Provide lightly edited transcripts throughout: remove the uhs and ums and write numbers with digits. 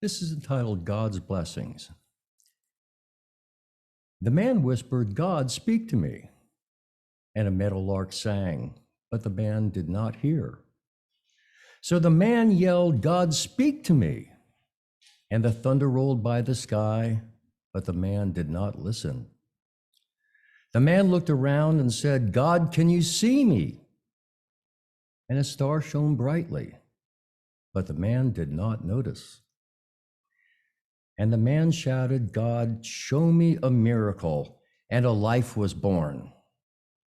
This is entitled God's Blessings. The man whispered, "God, speak to me." And a meadowlark sang, but the man did not hear. So the man yelled, "God, speak to me." And the thunder rolled by the sky, but the man did not listen. The man looked around and said, "God, can you see me?" And a star shone brightly, but the man did not notice. And the man shouted, "God, show me a miracle." And a life was born,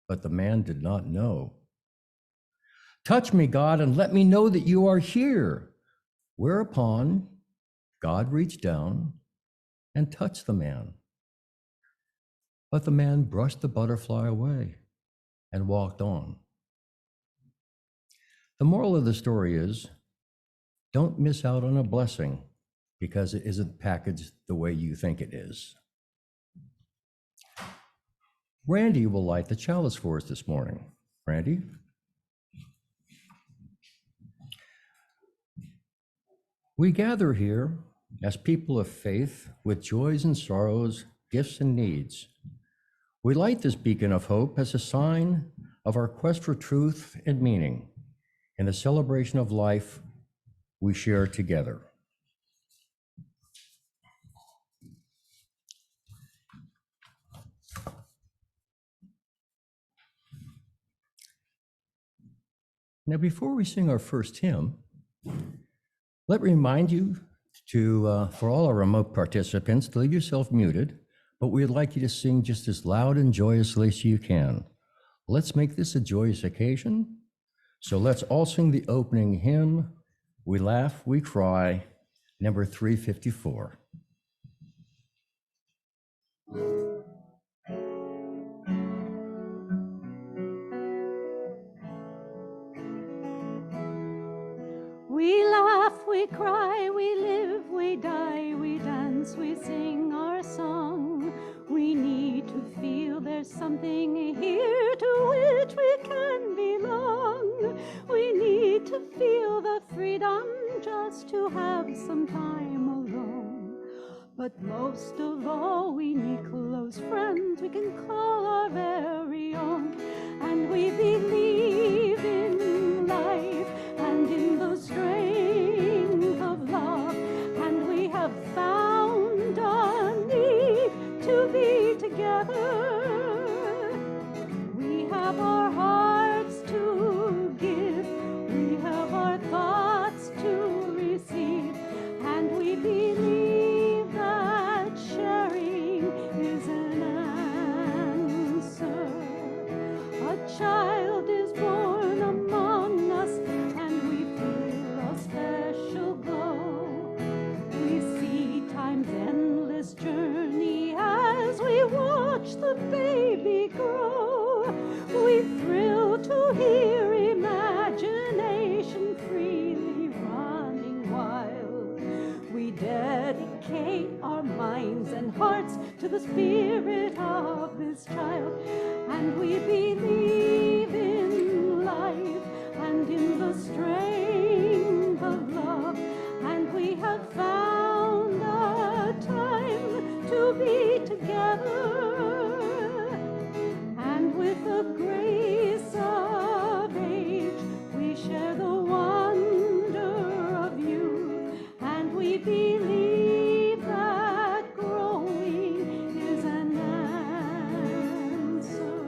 but the man did not know. "Touch me, God, and let me know that you are here." Whereupon God reached down and touched the man. But the man brushed the butterfly away and walked on. The moral of the story is, don't miss out on a blessing because it isn't packaged the way you think it is. Randy will light the chalice for us this morning. Randy? We gather here as people of faith with joys and sorrows, gifts and needs. We light this beacon of hope as a sign of our quest for truth and meaning in the celebration of life we share together. Now, before we sing our first hymn, let me remind you for all our remote participants, to leave yourself muted, but we'd like you to sing just as loud and joyously as you can. Let's make this a joyous occasion. So let's all sing the opening hymn, "We Laugh, We Cry," number 354. We laugh, we cry, we live, we die, we dance, we sing our song. We need to feel there's something here to which we can belong. We need to feel the freedom just to have some time alone. But most of all, we need close friends we can call our very own. And we believe in life and in the strength of love. And we have found a need to be together. We have our hearts to give. We have our thoughts to receive. And we believe that sharing is an answer. A child is born among us, and we feel a special glow. We see time's endless journey as we watch the baby grow. We thrill to hear imagination freely running wild. We dedicate our minds and hearts to the spirit of this child. And we believe in life and in the strength of love. And we have found a time to be together. And with the grace of age, we share the wonder of youth. And we believe that growing is an answer.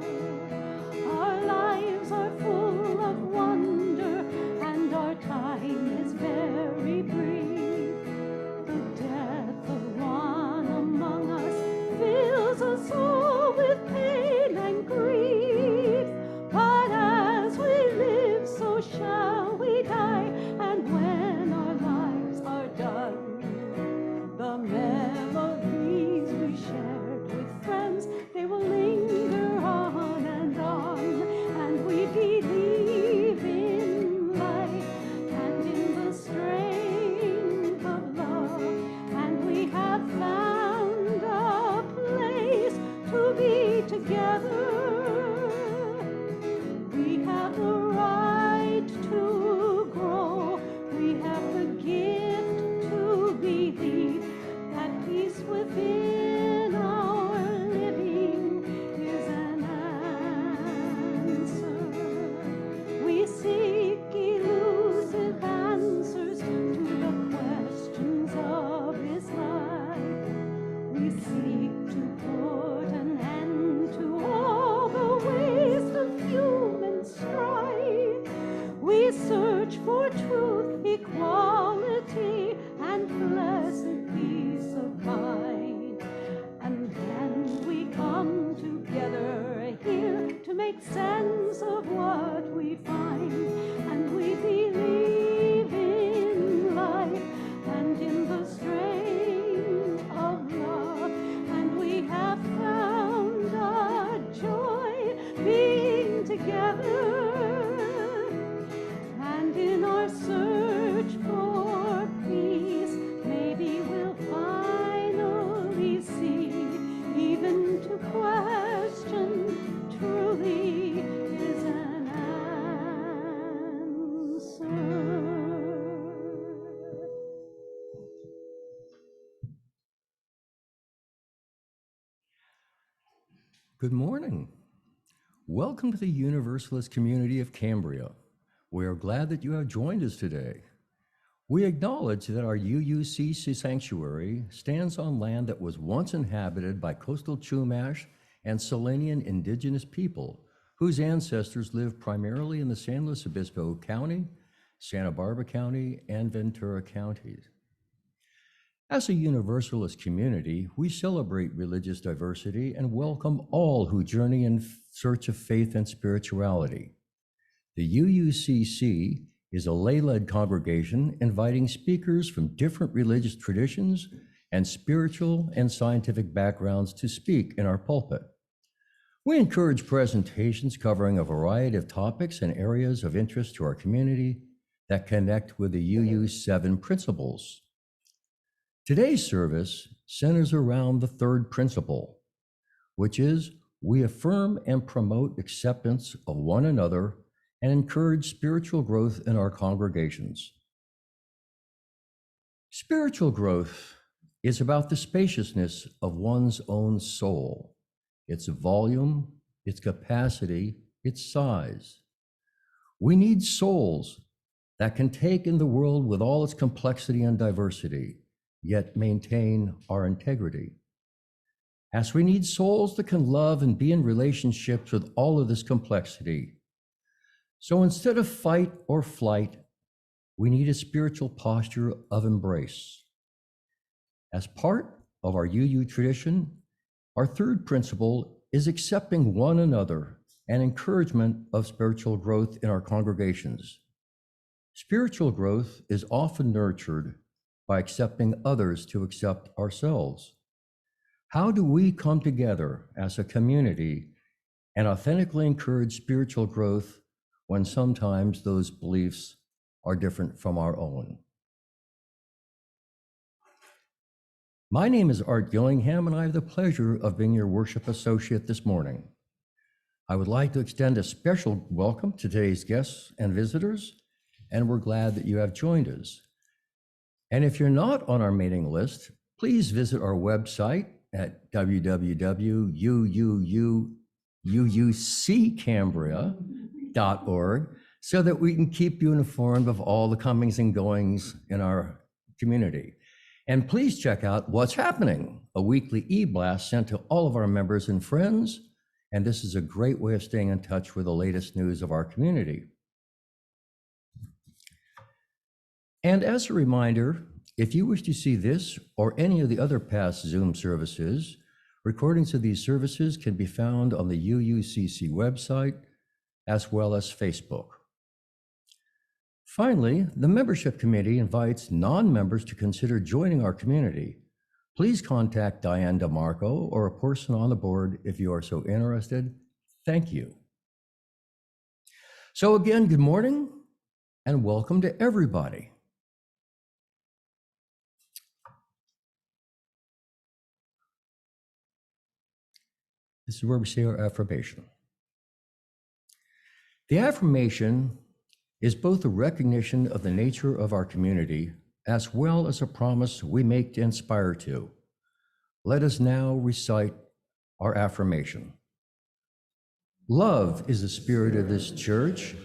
make sense of what we find, and we believe in life and in the strength of love, and we have found our joy being together, and in our search for peace, maybe we'll finally see, even to question truly is an answer. Good morning. Welcome to the Universalist community of Cambria. We are glad that you have joined us today. We acknowledge that our UUCC sanctuary stands on land that was once inhabited by coastal Chumash and Selenian indigenous people whose ancestors lived primarily in the San Luis Obispo County, Santa Barbara County, and Ventura counties. As a Universalist community, we celebrate religious diversity and welcome all who journey in search of faith and spirituality. The UUCC is a lay-led congregation inviting speakers from different religious traditions and spiritual and scientific backgrounds to speak in our pulpit. We encourage presentations covering a variety of topics and areas of interest to our community that connect with the UU's 7 principles. Today's service centers around the 3rd principle, which is we affirm and promote acceptance of one another and encourage spiritual growth in our congregations. Spiritual growth is about the spaciousness of one's own soul, its volume, its capacity, its size. We need souls that can take in the world with all its complexity and diversity, yet maintain our integrity. As we need souls that can love and be in relationships with all of this complexity. So instead of fight or flight, we need a spiritual posture of embrace. As part of our UU tradition, our 3rd principle is accepting one another and encouragement of spiritual growth in our congregations. Spiritual growth is often nurtured by accepting others to accept ourselves. How do we come together as a community and authentically encourage spiritual growth when sometimes those beliefs are different from our own? My name is Art Gillingham, and I have the pleasure of being your worship associate this morning. I would like to extend a special welcome to today's guests and visitors, and we're glad that you have joined us. And if you're not on our mailing list, please visit our website at www.uuccambria.org so that we can keep you informed of all the comings and goings in our community. And please check out What's Happening, a weekly e-blast sent to all of our members and friends. And this is a great way of staying in touch with the latest news of our community. And as a reminder, if you wish to see this or any of the other past Zoom services, recordings of these services can be found on the UUCC website as well as Facebook. Finally, the membership committee invites non-members to consider joining our community. Please contact Diane DeMarco or a person on the board if you are so interested. Thank you. So again, good morning and welcome to everybody. This is where we say our affirmation. The affirmation is both a recognition of the nature of our community as well as a promise we make to inspire to. Let us now recite our affirmation. Love is the spirit of this church,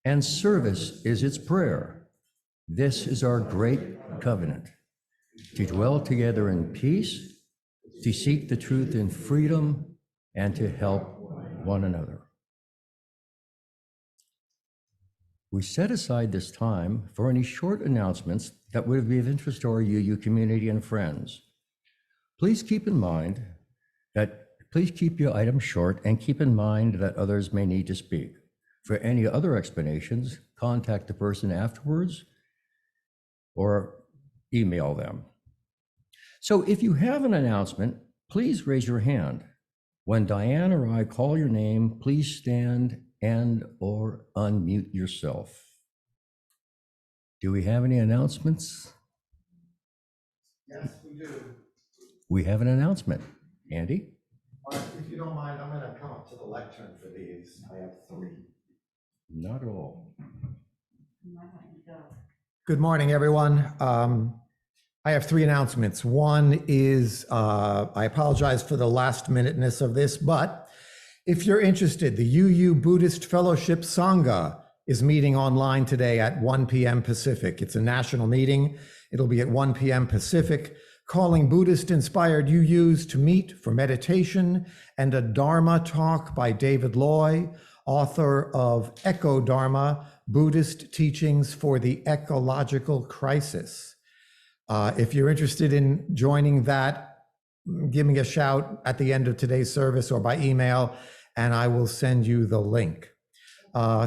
and service is its prayer. This is our great covenant, to dwell together in peace, to seek the truth in freedom, and to help one another. We set aside this time for any short announcements that would be of interest to our UU community and friends. Please keep in mind that Please keep your items short and keep in mind that others may need to speak. For any other explanations, contact the person afterwards or email them. So if you have an announcement, please raise your hand. When Diane or I call your name, please stand and or unmute yourself. Do we have any announcements? Yes, we do. We have an announcement. Andy? If you don't mind, I'm gonna come up to the lectern for these. I have 3. Not at all. Good morning, everyone. I have 3 announcements. One is, I apologize for the last minuteness of this, but if you're interested, the UU Buddhist Fellowship Sangha is meeting online today at 1 p.m. Pacific. It's a national meeting. It'll be at 1 p.m. Pacific, calling Buddhist-inspired UUs to meet for meditation and a Dharma talk by David Loy, author of Eco Dharma, Buddhist Teachings for the Ecological Crisis. If you're interested in joining that, give me a shout at the end of today's service or by email, and I will send you the link.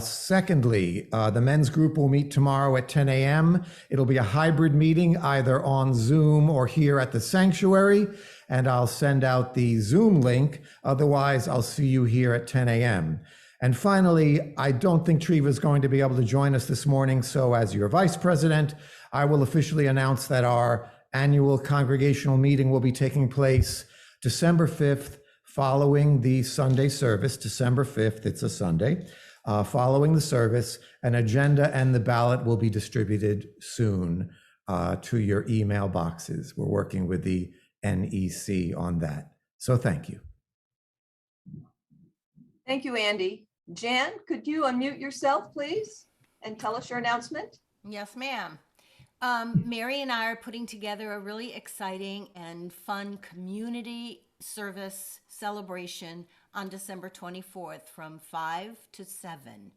Secondly, the men's group will meet tomorrow at 10 a.m. It'll be a hybrid meeting, either on Zoom or here at the sanctuary, and I'll send out the Zoom link. Otherwise, I'll see you here at 10 a.m. And finally, I don't think Treva is going to be able to join us this morning, so as your vice president, I will officially announce that our annual congregational meeting will be taking place December 5th, following the Sunday service. December 5th, it's a Sunday. Following the service, an agenda and the ballot will be distributed soon to your email boxes. We're working with the NEC on that. So thank you. Thank you, Andy. Jan, could you unmute yourself, please, and tell us your announcement? Yes, ma'am. Mary and I are putting together a really exciting and fun community service celebration on December 24th from 5 to 7.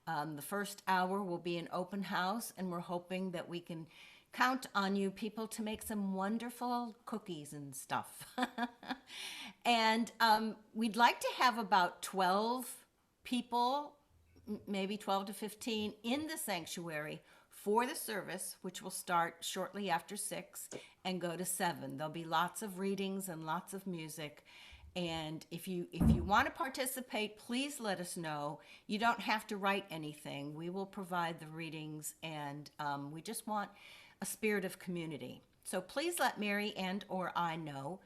The first hour will be an open house, and we're hoping that we can count on you people to make some wonderful cookies and stuff. And we'd like to have about 12 people, maybe 12 to 15 in the sanctuary for the service, which will start shortly after 6 and go to 7. There'll be lots of readings and lots of music. And if you want to participate, please let us know. You don't have to write anything. We will provide the readings, and we just want a spirit of community. So please let Mary and or I know.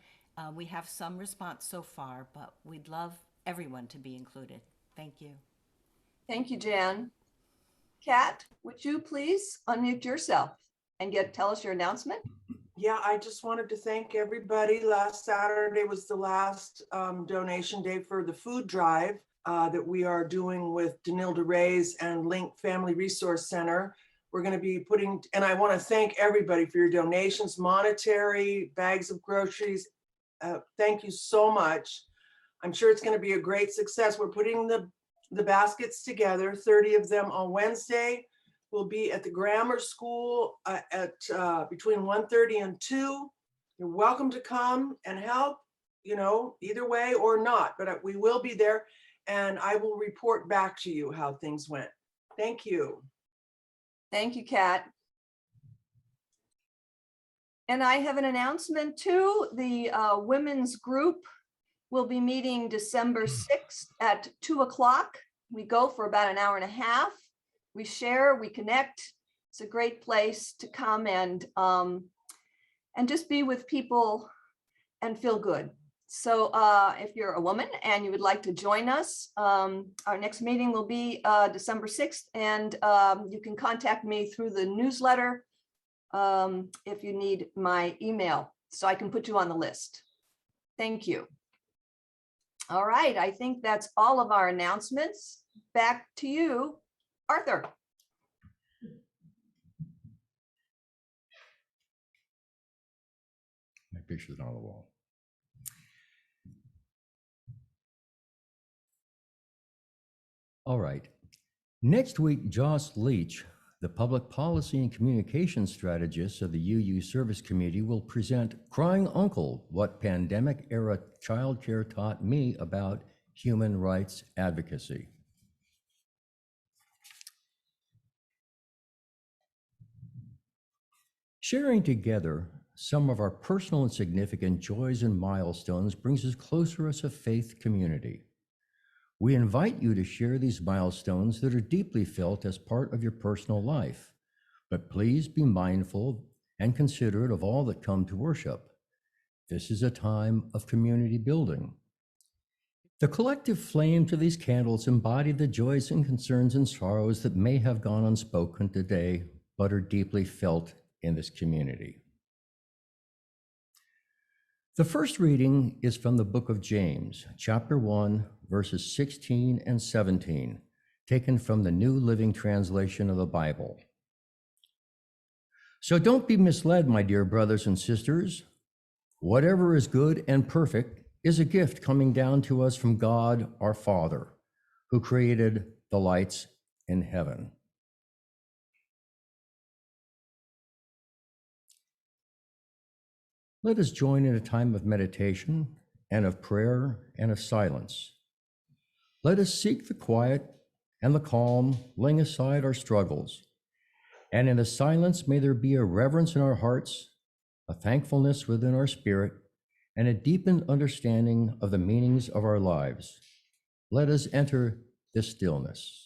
We have some response so far, but we'd love everyone to be included. Thank you. Thank you, Jan. Kat, would you please unmute yourself and tell us your announcement? Yeah, I just wanted to thank everybody. Last Saturday was the last donation day for the food drive that we are doing with Danilda Reyes and Link Family Resource Center. We're going to be putting, and I want to thank everybody for your donations, monetary, bags of groceries. Thank you so much. I'm sure it's going to be a great success. We're putting the baskets together, 30 of them on Wednesday. We'll be at the grammar school at between 1:30 and 2. You're welcome to come and help, either way or not, but we will be there, and I will report back to you how things went. Thank you. Thank you, Kat. And I have an announcement too. The women's group will be meeting December 6th at 2 o'clock. We go for about an hour and a half. We share, we connect. It's a great place to come and just be with people and feel good. So if you're a woman and you would like to join us, our next meeting will be December 6th, and you can contact me through the newsletter if you need my email, so I can put you on the list. Thank you. All right, I think that's all of our announcements. Back to you, Arthur. My picture's on the wall. All right. Next week, Joss Leach The Public Policy and Communications Strategist of the UU Service Committee will present Crying Uncle, What Pandemic-Era Childcare Taught Me About Human Rights Advocacy. Sharing together some of our personal and significant joys and milestones brings us closer as a faith community. We invite you to share these milestones that are deeply felt as part of your personal life, but please be mindful and considerate of all that come to worship. This is a time of community building. The collective flames of these candles embody the joys and concerns and sorrows that may have gone unspoken today, but are deeply felt in this community. The first reading is from the book of James, chapter 1, verses 16 and 17, taken from the New Living Translation of the Bible. So don't be misled, my dear brothers and sisters. Whatever is good and perfect is a gift coming down to us from God our Father, who created the lights in heaven. Let us join in a time of meditation and of prayer and of silence. Let us seek the quiet and the calm, laying aside our struggles. And in the silence, may there be a reverence in our hearts, a thankfulness within our spirit, and a deepened understanding of the meanings of our lives. Let us enter this stillness.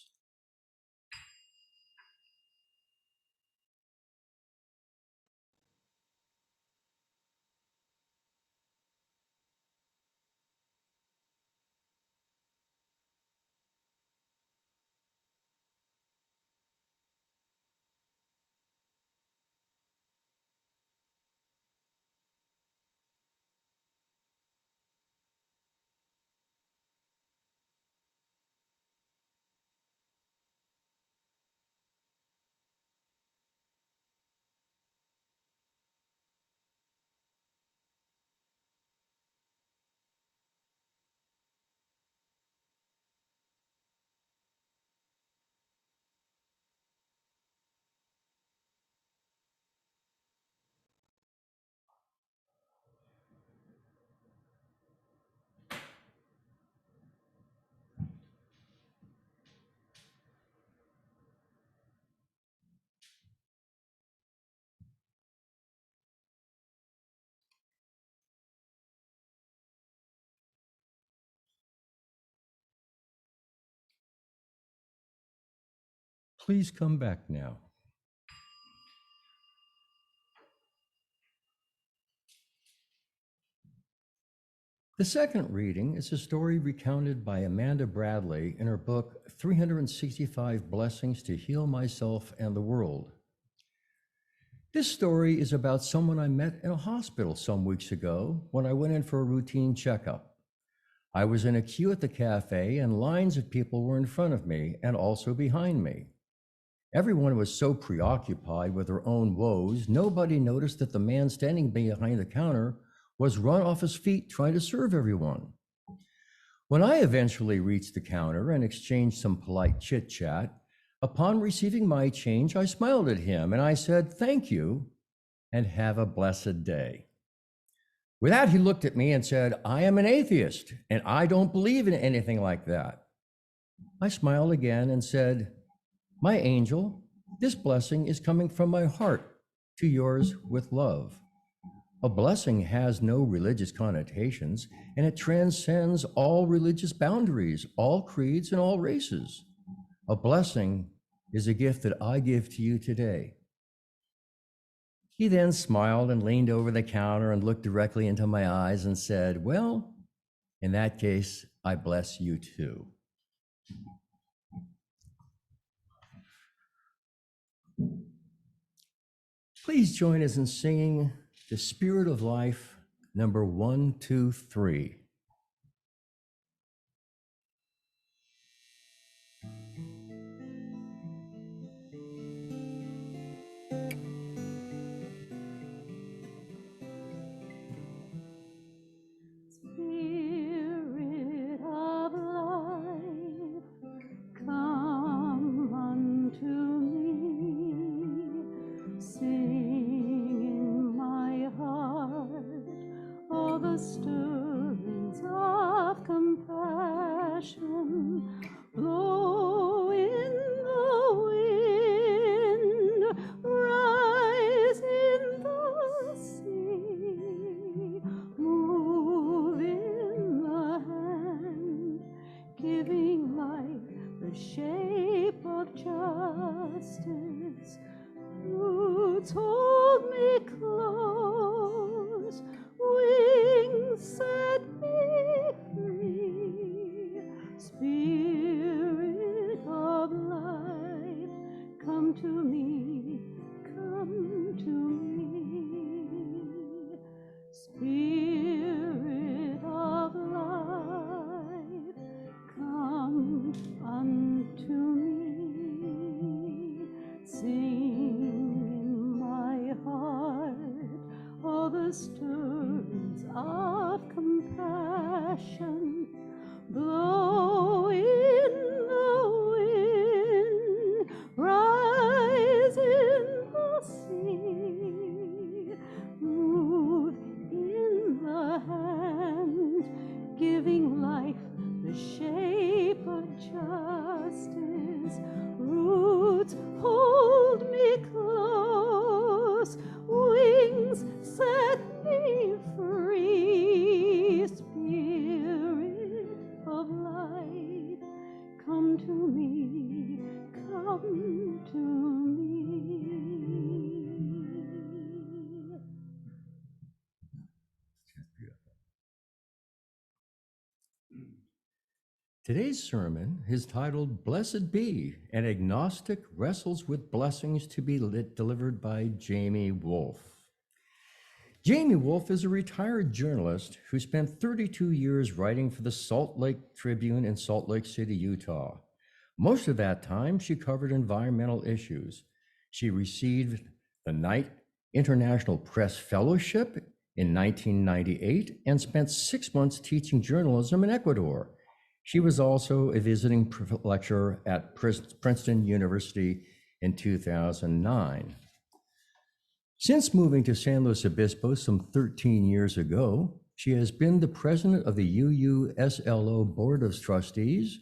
Please come back now. The second reading is a story recounted by Amanda Bradley in her book, 365 Blessings to Heal Myself and the World. This story is about someone I met in a hospital some weeks ago when I went in for a routine checkup. I was in a queue at the cafe and lines of people were in front of me and also behind me. Everyone was so preoccupied with their own woes, nobody noticed that the man standing behind the counter was run off his feet trying to serve everyone. When I eventually reached the counter and exchanged some polite chit-chat, upon receiving my change, I smiled at him and I said, "Thank you and have a blessed day." With that, he looked at me and said, "I am an atheist and I don't believe in anything like that." I smiled again and said, "My angel, this blessing is coming from my heart to yours with love." A blessing has no religious connotations, and it transcends all religious boundaries, all creeds, and all races. A blessing is a gift that I give to you today. He then smiled and leaned over the counter and looked directly into my eyes and said, "Well, in that case, I bless you too." Please join us in singing The Spirit of Life, number 123. Spirit of life, come unto me. shape of justice. Roots hold me close, wings set me free. Spirit of life, come to me, come to me. Spirit of life, come unto me. Sing in my heart all the stirrings of compassion. Blow in the wind, rise in the sea, move in the hand, giving life the shape of justice. Roots hold me close, wings set me free. Spirit of light, come to me, come to me. Today's sermon is titled Blessed Be, an agnostic wrestles with blessings to be delivered by Jamie Woolf. Jamie Woolf is a retired journalist who spent 32 years writing for the Salt Lake Tribune in Salt Lake City, Utah. Most of that time, she covered environmental issues. She received the Knight International Press Fellowship in 1998 and spent 6 months teaching journalism in Ecuador. She was also a visiting lecturer at Princeton University in 2009. Since moving to San Luis Obispo some 13 years ago, she has been the president of the UU-SLO Board of Trustees,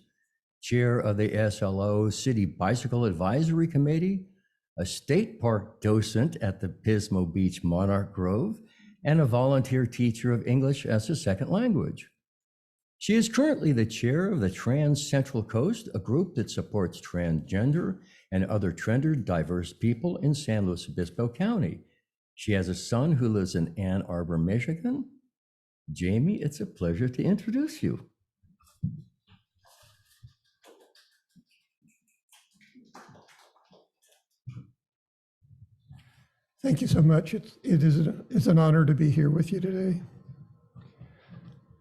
chair of the SLO City Bicycle Advisory Committee, a state park docent at the Pismo Beach Monarch Grove, and a volunteer teacher of English as a second language. She is currently the chair of the Trans Central Coast, a group that supports transgender and other gender diverse people in San Luis Obispo County. She has a son who lives in Ann Arbor, Michigan. Jamie, it's a pleasure to introduce you. Thank you so much. It's an honor to be here with you today.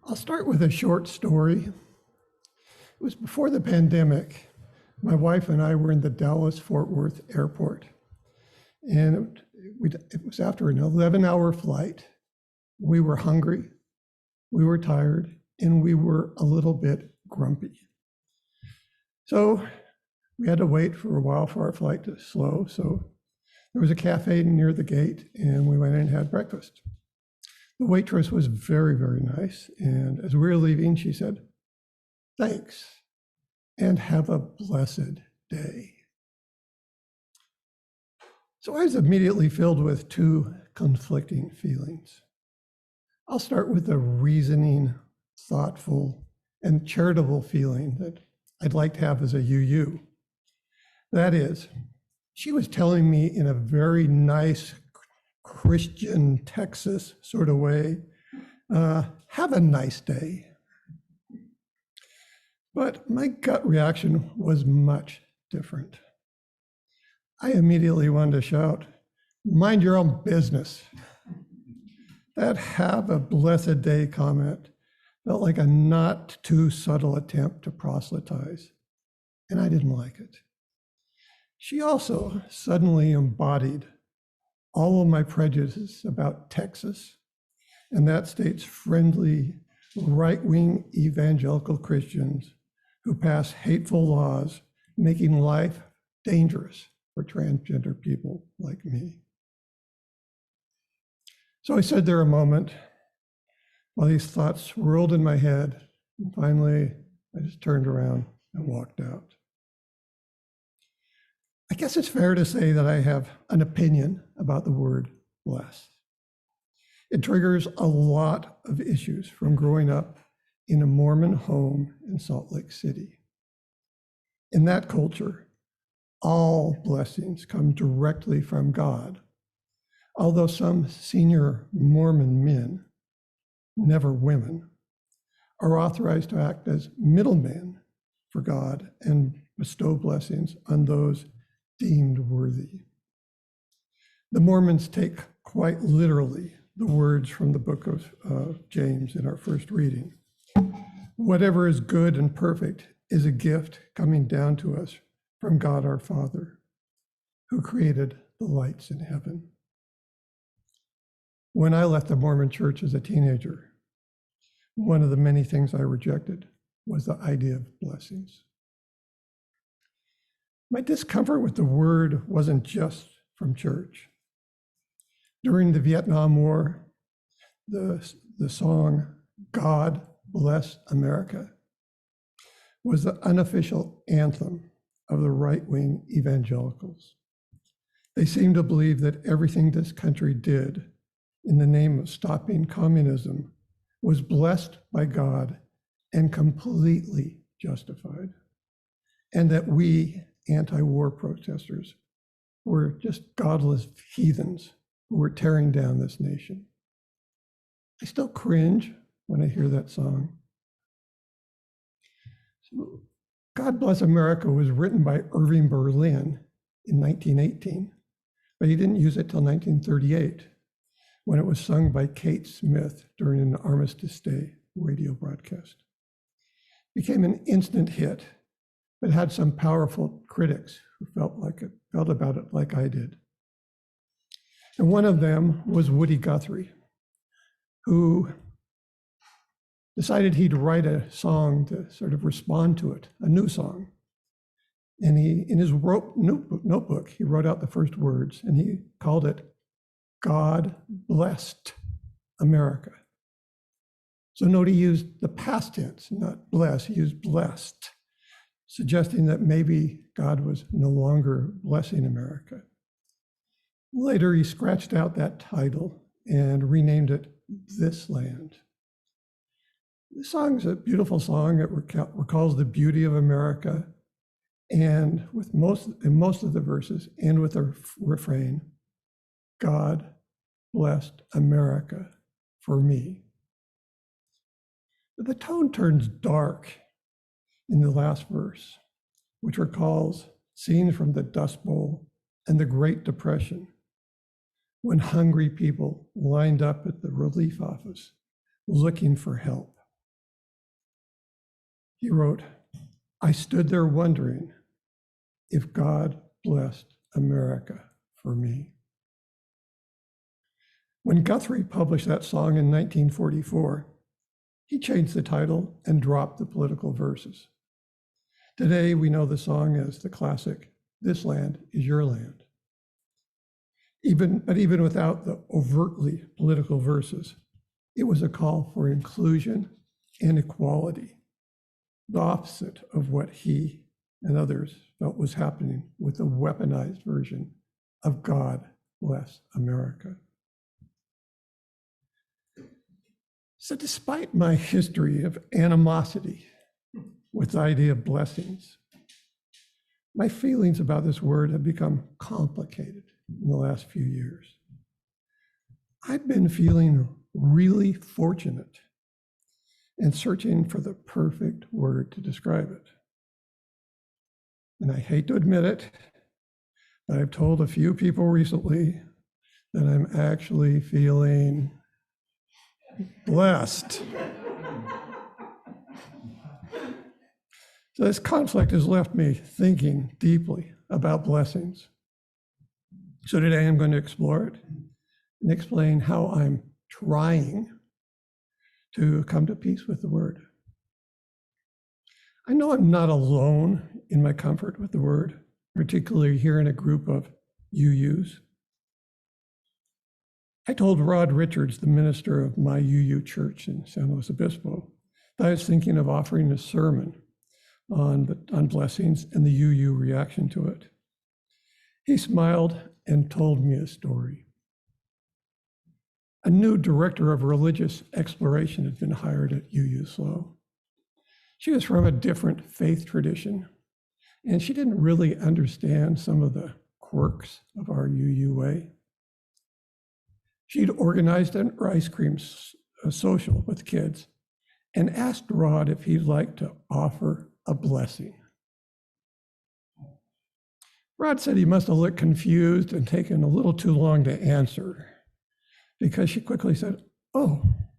I'll start with a short story. It was before the pandemic. My wife and I were in the Dallas-Fort Worth airport, and it was after an 11-hour flight. We were hungry, we were tired, and we were a little bit grumpy. So we had to wait for a while for our flight to slow. So there was a cafe near the gate, and we went in and had breakfast. The waitress was very, very nice. And as we were leaving, she said, "Thanks, and have a blessed day." So I was immediately filled with two conflicting feelings. I'll start with the reasoning, thoughtful, and charitable feeling that I'd like to have as a UU. That is, she was telling me in a very nice Christian Texas sort of way, have a nice day. But my gut reaction was much different. I immediately wanted to shout, "Mind your own business." That "have a blessed day" comment felt like a not too subtle attempt to proselytize, and I didn't like it. She also suddenly embodied all of my prejudices about Texas and that state's friendly, right-wing evangelical Christians who pass hateful laws, making life dangerous for transgender people like me. So I stood there a moment while these thoughts swirled in my head, and finally I just turned around and walked out. I guess it's fair to say that I have an opinion about the word blessed. It triggers a lot of issues from growing up in a Mormon home in Salt Lake City. In that culture, all blessings come directly from God, although some senior Mormon men, never women, are authorized to act as middlemen for God and bestow blessings on those deemed worthy. The Mormons take quite literally the words from the book of James in our first reading. Whatever is good and perfect is a gift coming down to us from God our Father, who created the lights in heaven. When I left the Mormon church as a teenager, one of the many things I rejected was the idea of blessings. My discomfort with the word wasn't just from church. During the Vietnam War, the song, God Bless America, was the unofficial anthem of the right-wing evangelicals. They seemed to believe that everything this country did in the name of stopping communism was blessed by God and completely justified, and that we anti-war protesters were just godless heathens who were tearing down this nation. I still cringe when I hear that song. So, God Bless America was written by Irving Berlin in 1918, but he didn't use it till 1938, when it was sung by Kate Smith during an Armistice Day radio broadcast. It became an instant hit, but had some powerful critics who felt about it like I did. And one of them was Woody Guthrie, who decided he'd write a song to sort of respond to it, a new song. And he, in his notebook, he wrote out the first words, and he called it God Blessed America. So note he used the past tense, not bless, he used blessed, suggesting that maybe God was no longer blessing America. Later, he scratched out that title and renamed it This Land. The song is a beautiful song. It recalls the beauty of America, and in most of the verses, and with a refrain, God blessed America for me. But the tone turns dark in the last verse, which recalls scenes from the Dust Bowl and the Great Depression, when hungry people lined up at the relief office looking for help. He wrote, I stood there wondering if God blessed America for me. When Guthrie published that song in 1944, he changed the title and dropped the political verses. Today, we know the song as the classic, This Land is Your Land. But even without the overtly political verses, it was a call for inclusion and equality, the opposite of what he and others felt was happening with the weaponized version of God Bless America. So despite my history of animosity with the idea of blessings, my feelings about this word have become complicated in the last few years. I've been feeling really fortunate and searching for the perfect word to describe it. And I hate to admit it, but I've told a few people recently that I'm actually feeling blessed. So this conflict has left me thinking deeply about blessings. So today I'm going to explore it and explain how I'm trying to come to peace with the word. I know I'm not alone in my comfort with the word, particularly here in a group of UUs. I told Rod Richards, the minister of my UU church in San Luis Obispo, that I was thinking of offering a sermon on blessings and the UU reaction to it. He smiled and told me a story. A new director of religious exploration had been hired at UU SLO. She was from a different faith tradition And she didn't really understand some of the quirks of our UUA. She'd organized an ice cream social with kids and asked Rod if he'd like to offer a blessing. Rod said he must have looked confused and taken a little too long to answer, because she quickly said, "Oh,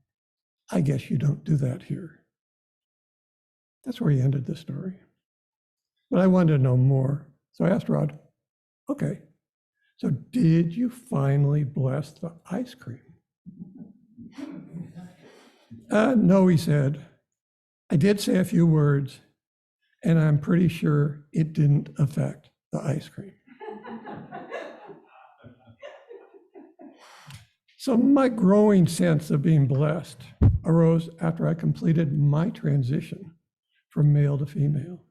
I guess you don't do that here." That's where he ended the story. But I wanted to know more. So I asked Rod, "Okay, so did you finally bless the ice cream?" No, he said. "I did say a few words, and I'm pretty sure it didn't affect the ice cream." So my growing sense of being blessed arose after I completed my transition from male to female.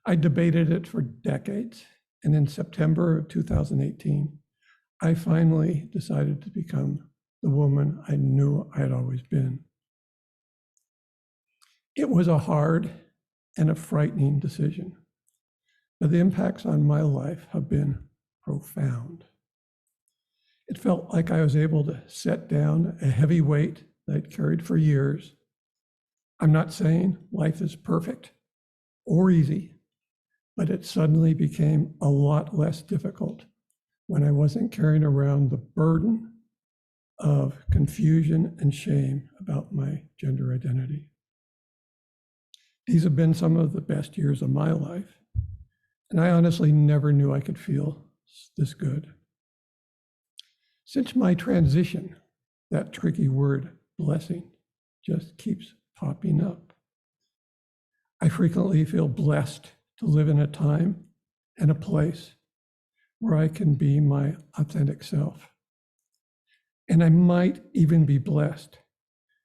I debated it for decades, and in September of 2018, I finally decided to become the woman I knew I had always been. It was a hard and a frightening decision, but the impacts on my life have been profound. It felt like I was able to set down a heavy weight that I'd carried for years. I'm not saying life is perfect or easy, but it suddenly became a lot less difficult when I wasn't carrying around the burden of confusion and shame about my gender identity. These have been some of the best years of my life, and I honestly never knew I could feel this good. Since my transition, that tricky word, blessing, just keeps popping up. I frequently feel blessed to live in a time and a place where I can be my authentic self. And I might even be blessed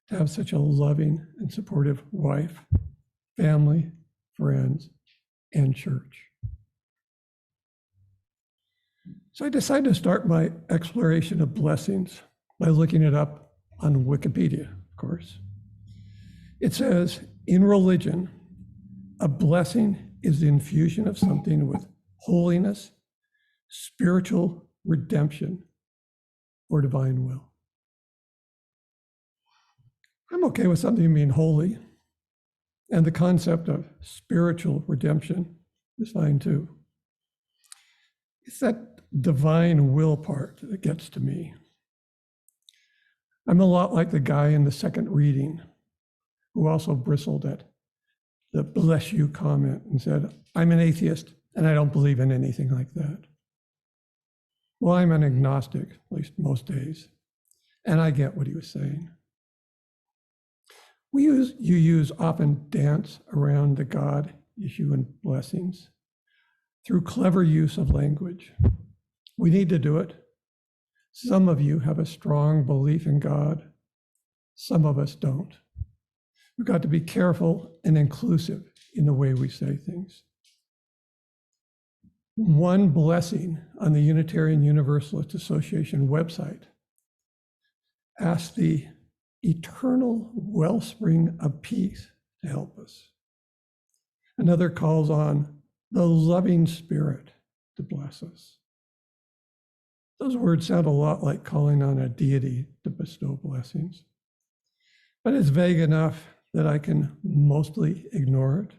to have such a loving and supportive wife, family, friends, and church. So I decided to start my exploration of blessings by looking it up on Wikipedia, of course. It says, in religion, a blessing is the infusion of something with holiness, spiritual redemption, or divine will. I'm okay with something being holy, and the concept of spiritual redemption is fine too. It's that divine will part that gets to me. I'm a lot like the guy in the second reading who also bristled at the "bless you" comment and said, "I'm an atheist and I don't believe in anything like that." Well, I'm an agnostic, at least most days, and I get what he was saying. You use often dance around the God issue and blessings through clever use of language. We need to do it. Some of you have a strong belief in God. Some of us don't. We've got to be careful and inclusive in the way we say things. One blessing on the Unitarian Universalist Association website asks the eternal wellspring of peace to help us. Another calls on the loving Spirit to bless us. Those words sound a lot like calling on a deity to bestow blessings, but it's vague enough that I can mostly ignore it.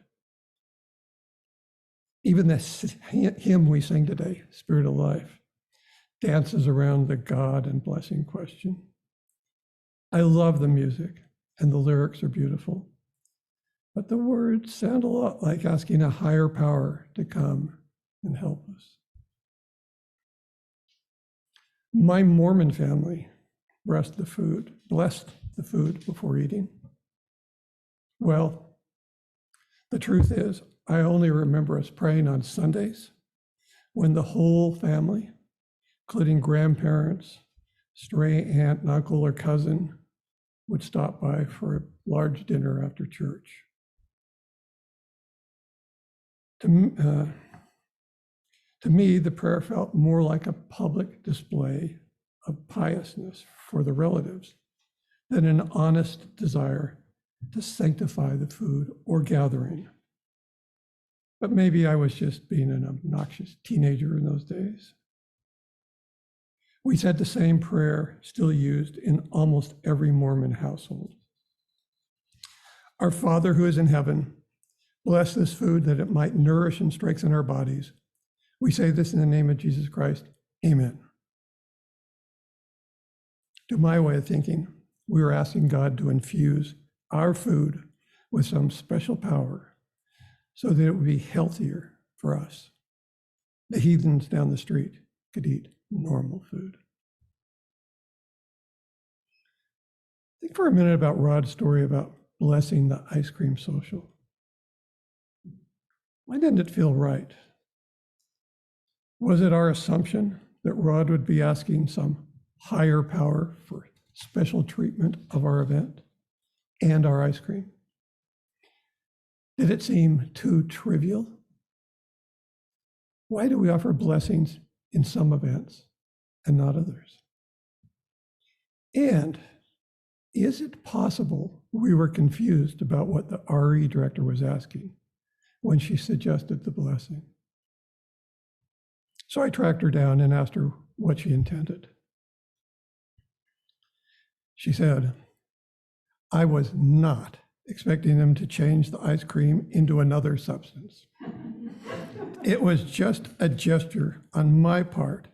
Even the hymn we sing today, Spirit of Life, dances around the God and blessing question. I love the music and the lyrics are beautiful, but the words sound a lot like asking a higher power to come and help us. My Mormon family blessed the food before eating. Well, the truth is, I only remember us praying on Sundays when the whole family, including grandparents, stray aunt and uncle or cousin, would stop by for a large dinner after church. To me, the prayer felt more like a public display of piousness for the relatives than an honest desire to sanctify the food or gathering. but maybe I was just being an obnoxious teenager in those days. We said the same prayer still used in almost every Mormon household. Our Father who is in heaven, bless this food that it might nourish and strengthen our bodies. We say this in the name of Jesus Christ. Amen. To my way of thinking, we are asking God to infuse our food with some special power so that it would be healthier for us. The heathens down the street could eat normal food. Think for a minute about Rod's story about blessing the ice cream social. Why didn't it feel right? Was it our assumption that Rod would be asking some higher power for special treatment of our event and our ice cream? Did it seem too trivial? Why do we offer blessings in some events and not others? And is it possible we were confused about what the RE director was asking when she suggested the blessing? So I tracked her down and asked her what she intended. She said, I was not expecting them to change the ice cream into another substance. It was just a gesture on my part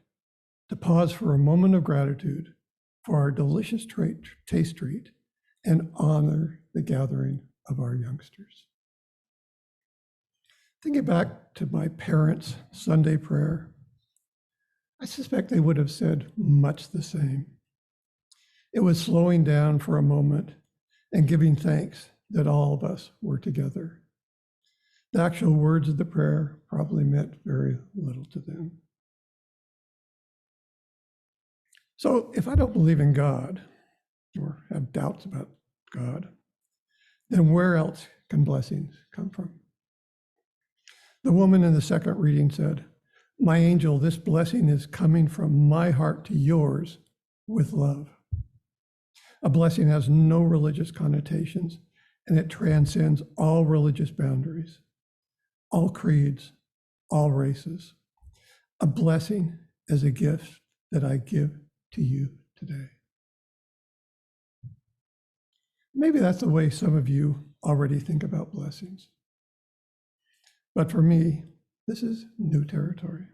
to pause for a moment of gratitude for our delicious taste treat and honor the gathering of our youngsters. Thinking back to my parents' Sunday prayer, I suspect they would have said much the same. It was slowing down for a moment and giving thanks that all of us were together. The actual words of the prayer probably meant very little to them. So if I don't believe in God or have doubts about God, then where else can blessings come from? The woman in the second reading said, my angel, this blessing is coming from my heart to yours with love. A blessing has no religious connotations, and it transcends all religious boundaries, all creeds, all races. A blessing is a gift that I give to you today. Maybe that's the way some of you already think about blessings. But for me, this is new territory.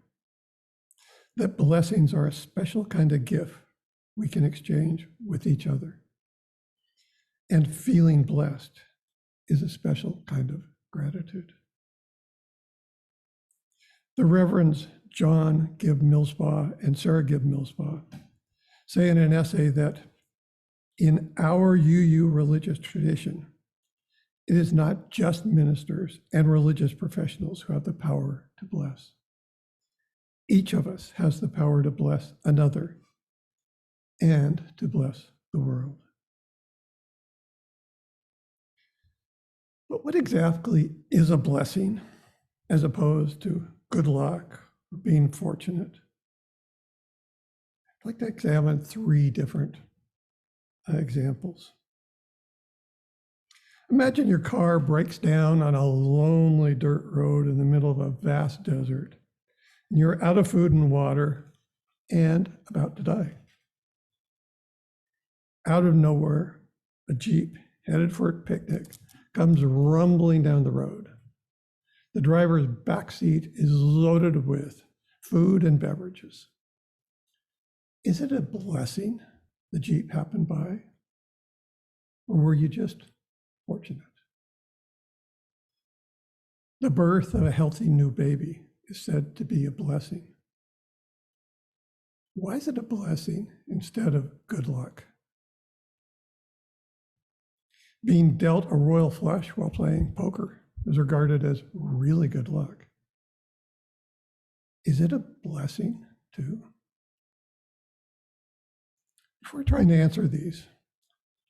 That blessings are a special kind of gift we can exchange with each other. And feeling blessed is a special kind of gratitude. The Reverends John Gibb Millspaugh and Sarah Gibb Millspaugh say in an essay that in our UU religious tradition, it is not just ministers and religious professionals who have the power to bless. Each of us has the power to bless another and to bless the world. But what exactly is a blessing as opposed to good luck or being fortunate? I'd like to examine three different examples. Imagine your car breaks down on a lonely dirt road in the middle of a vast desert, and you're out of food and water and about to die. Out of nowhere, a Jeep headed for a picnic comes rumbling down the road. The driver's back seat is loaded with food and beverages. Is it a blessing the Jeep happened by? Or were you just fortunate? The birth of a healthy new baby is said to be a blessing. Why is it a blessing instead of good luck? Being dealt a royal flush while playing poker is regarded as really good luck. Is it a blessing too? Before trying to answer these,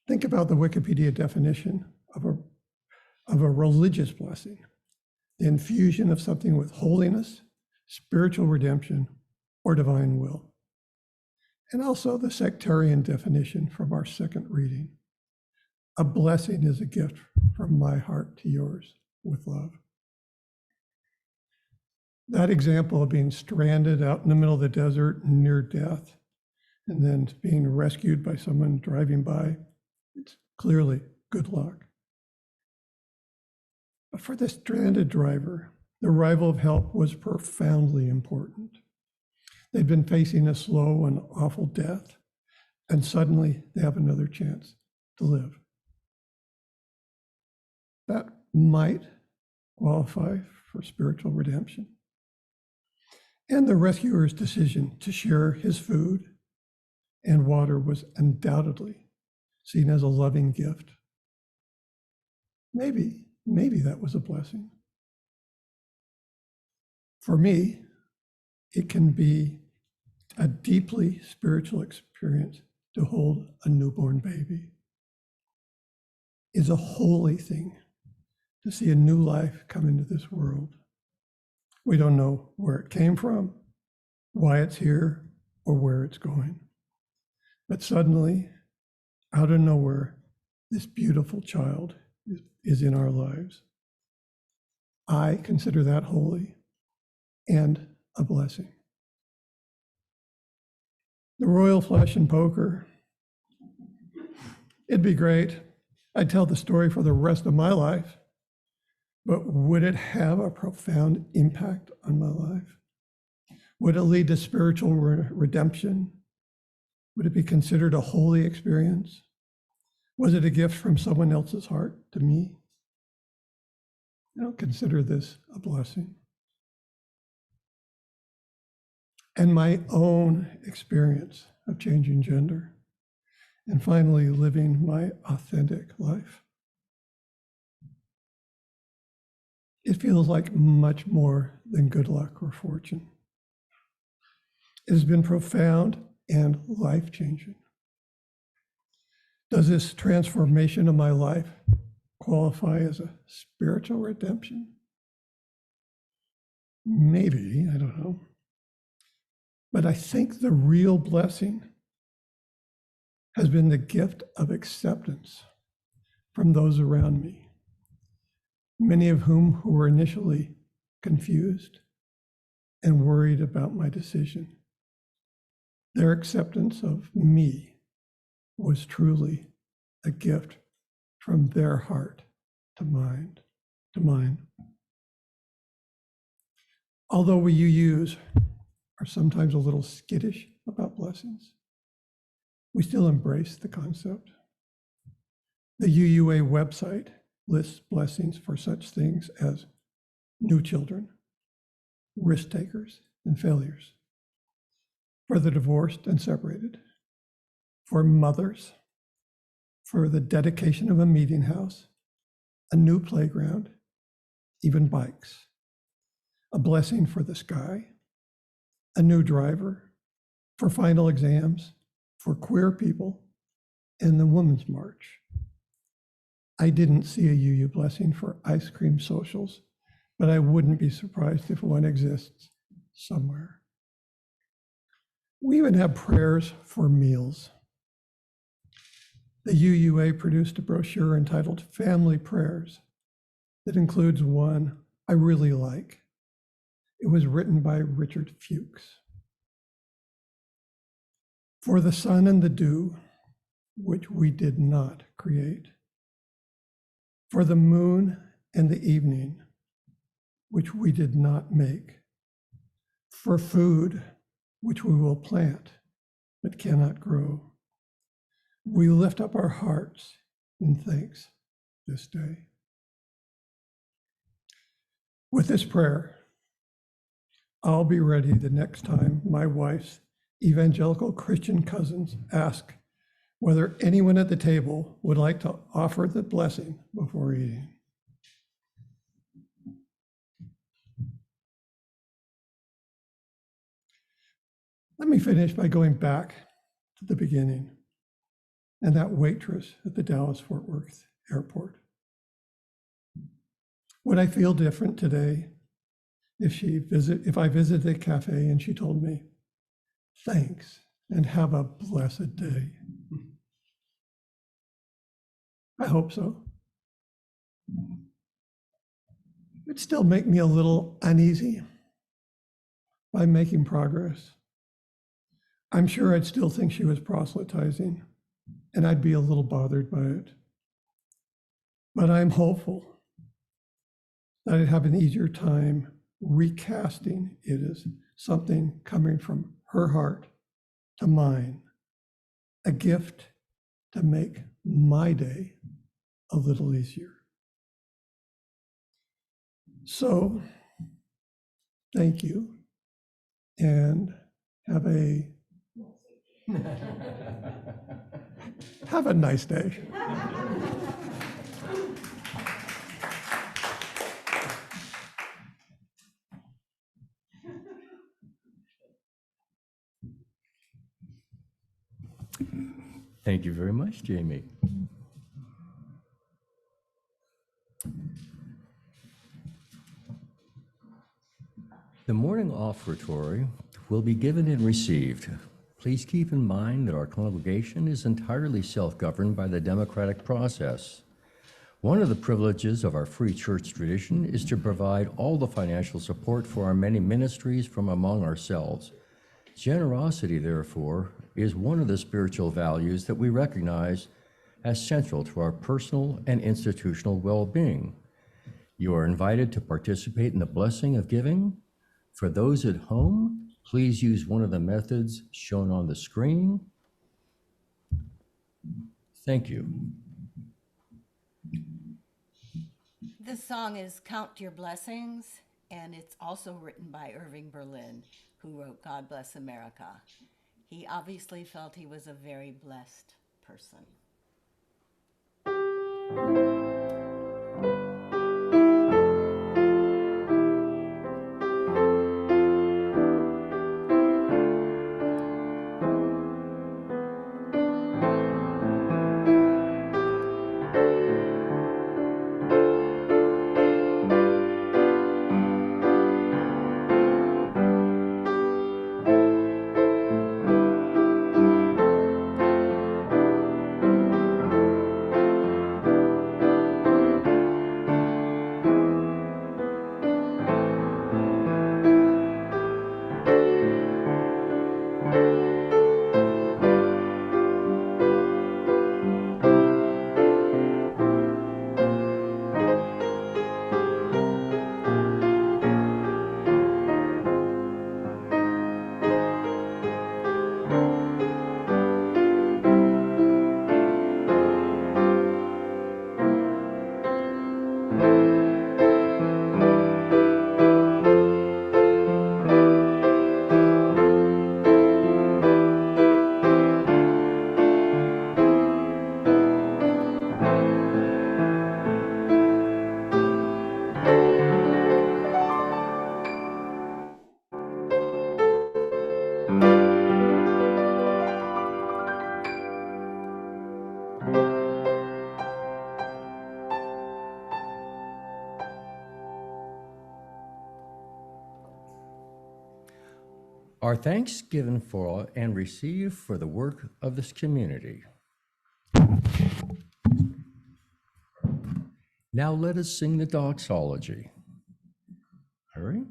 think about the Wikipedia definition of a religious blessing: the infusion of something with holiness, spiritual redemption, or divine will. And also the sectarian definition from our second reading: a blessing is a gift from my heart to yours with love. That example of being stranded out in the middle of the desert near death and then being rescued by someone driving by, it's clearly good luck. But for the stranded driver, the arrival of help was profoundly important. They'd been facing a slow and awful death, and suddenly they have another chance to live. That might qualify for spiritual redemption. And the rescuer's decision to share his food and water was undoubtedly seen as a loving gift. Maybe that was a blessing. For me, it can be a deeply spiritual experience to hold a newborn baby. It's a holy thing to see a new life come into this world. We don't know where it came from, why it's here, or where it's going. But suddenly, out of nowhere, this beautiful child is in our lives. I consider that holy and a blessing. The royal flush in poker. It'd be great. I'd tell the story for the rest of my life, but would it have a profound impact on my life? Would it lead to spiritual redemption? Would it be considered a holy experience? Was it a gift from someone else's heart to me? I don't consider this a blessing. And my own experience of changing gender, and finally living my authentic life. It feels like much more than good luck or fortune. It has been profound and life-changing. Does this transformation of my life qualify as a spiritual redemption? Maybe, I don't know. But I think the real blessing has been the gift of acceptance from those around me, many of whom who were initially confused and worried about my decision. Their acceptance of me was truly a gift from their heart to mine. Although we UUs are sometimes a little skittish about blessings, we still embrace the concept. The UUA website lists blessings for such things as new children, risk takers, and failures, for the divorced and separated, for mothers, for the dedication of a meeting house, a new playground, even bikes, a blessing for the sky, a new driver, for final exams, for queer people, and the Women's March. I didn't see a UU blessing for ice cream socials, but I wouldn't be surprised if one exists somewhere. We even have prayers for meals. The UUA produced a brochure entitled Family Prayers that includes one I really like. It was written by Richard Fuchs. For the sun and the dew, which we did not create. For the moon and the evening, which we did not make. For food, which we will plant, but cannot grow. We lift up our hearts in thanks this day. With this prayer, I'll be ready the next time my wife's evangelical Christian cousins ask whether anyone at the table would like to offer the blessing before eating. Let me finish by going back to the beginning and that waitress at the Dallas-Fort Worth airport. Would I feel different today if I visited the cafe and she told me, thanks and have a blessed day? I hope so. It'd still make me a little uneasy by making progress. I'm sure I'd still think she was proselytizing, and I'd be a little bothered by it. But I'm hopeful that I'd have an easier time recasting it as something coming from her heart to mine, a gift to make my day a little easier. So, thank you, and have a nice day. Thank you very much, Jamie. The morning offertory will be given and received. Please keep in mind that our congregation is entirely self-governed by the democratic process. One of the privileges of our free church tradition is to provide all the financial support for our many ministries from among ourselves. Generosity, therefore, is one of the spiritual values that we recognize as central to our personal and institutional well-being. You are invited to participate in the blessing of giving. For those at home, please use one of the methods shown on the screen. Thank you. This song is Count Your Blessings, and it's also written by Irving Berlin, who wrote God Bless America. He obviously felt he was a very blessed person. Our thanks given for and received for the work of this community. Now let us sing the doxology. Hurry.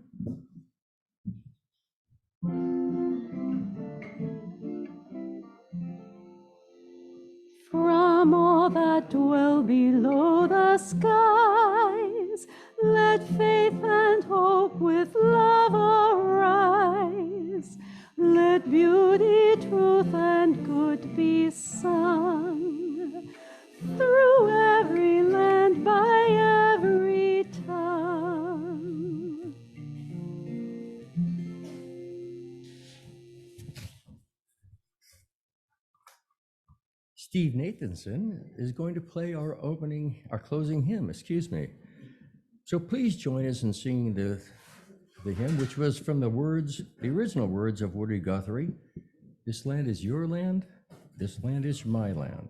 From all that dwell below the skies, let faith and hope with love arise. Let beauty, truth, and good be sung through every land, by every tongue. Steve Nathanson is going to play our closing hymn, So please join us in singing the hymn, which was from the original words of Woody Guthrie. This land is your land, this land is my land.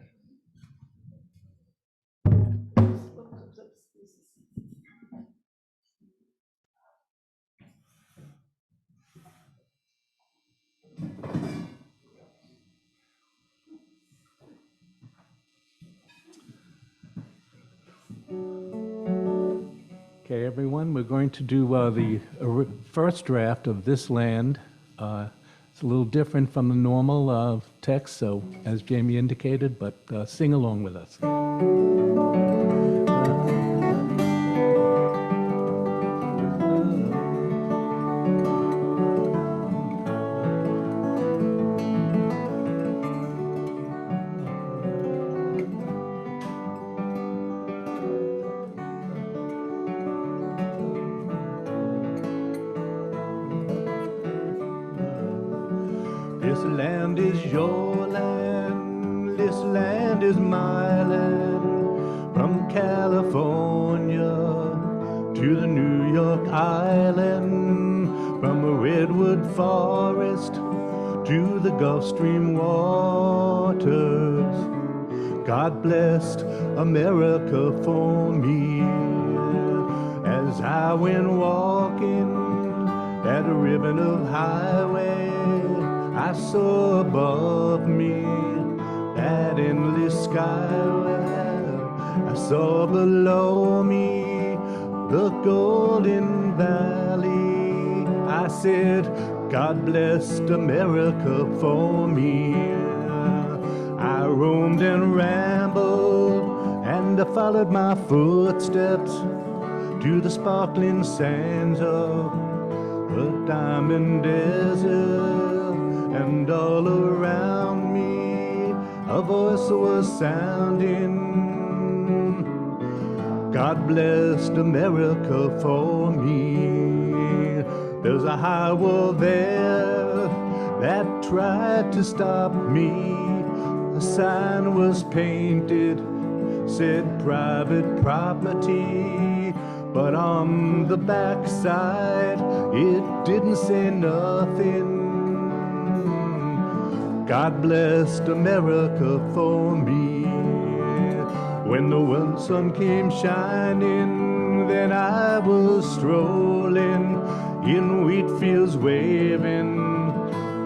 Okay, everyone, we're going to do the first draft of This Land. It's a little different from the normal text, so as Jamie indicated, but sing along with us. This land is your land, this land is my land, from California to the New York Island, from a redwood forest to the Gulf Stream waters. God blessed America for me as I went walking that ribbon of highway. I saw above me that endless skyway. I saw below me the golden valley. I said, God blessed America for me. I roamed and rambled, and I followed my footsteps to the sparkling sands of the diamond desert. And all around me a voice was sounding, God blessed America for me. There's a high wall there that tried to stop me. A sign was painted, said private property, but on the backside it didn't say nothing. God blessed America for me. When the one sun came shining, then I was strolling in wheat fields waving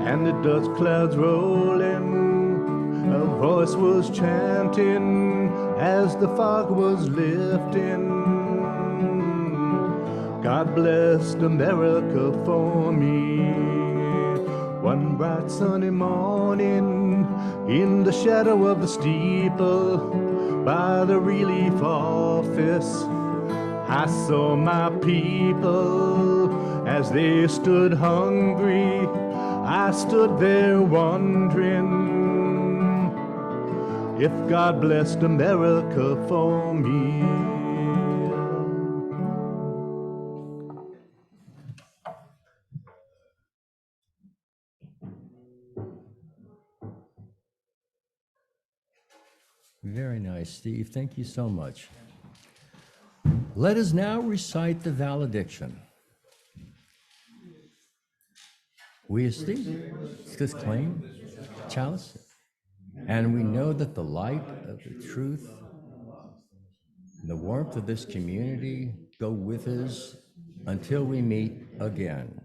and the dust clouds rolling. A voice was chanting as the fog was lifting. God blessed America for me. One bright sunny morning, in the shadow of the steeple by the relief office, I saw my people as they stood hungry. I stood there wondering if God blessed America for me. Very nice, Steve. Thank you so much. Let us now recite the valediction. We esteem this claim, chalice, and we know that the light of the truth and the warmth of this community go with us until we meet again.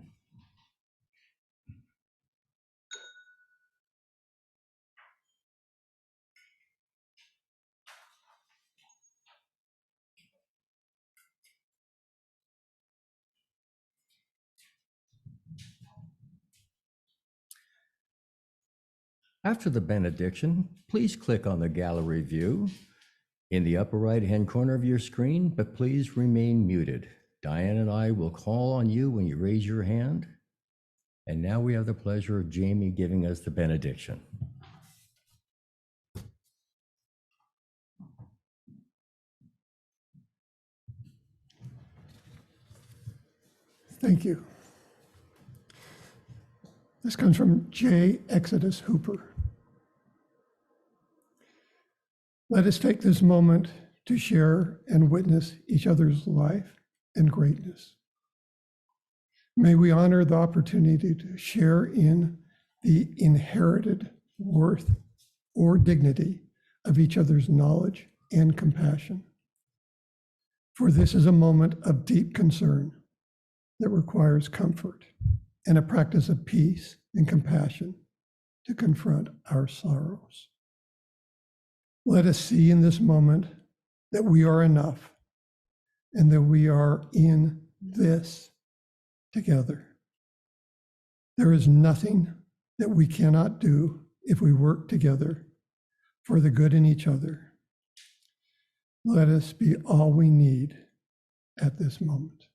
After the benediction, please click on the gallery view in the upper right-hand corner of your screen, but please remain muted. Diane and I will call on you when you raise your hand. And now we have the pleasure of Jamie giving us the benediction. Thank you. This comes from J. Exodus Hooper. Let us take this moment to share and witness each other's life and greatness. May we honor the opportunity to share in the inherited worth or dignity of each other's knowledge and compassion. For this is a moment of deep concern that requires comfort and a practice of peace and compassion to confront our sorrows. Let us see in this moment that we are enough and that we are in this together. There is nothing that we cannot do if we work together for the good in each other. Let us be all we need at this moment.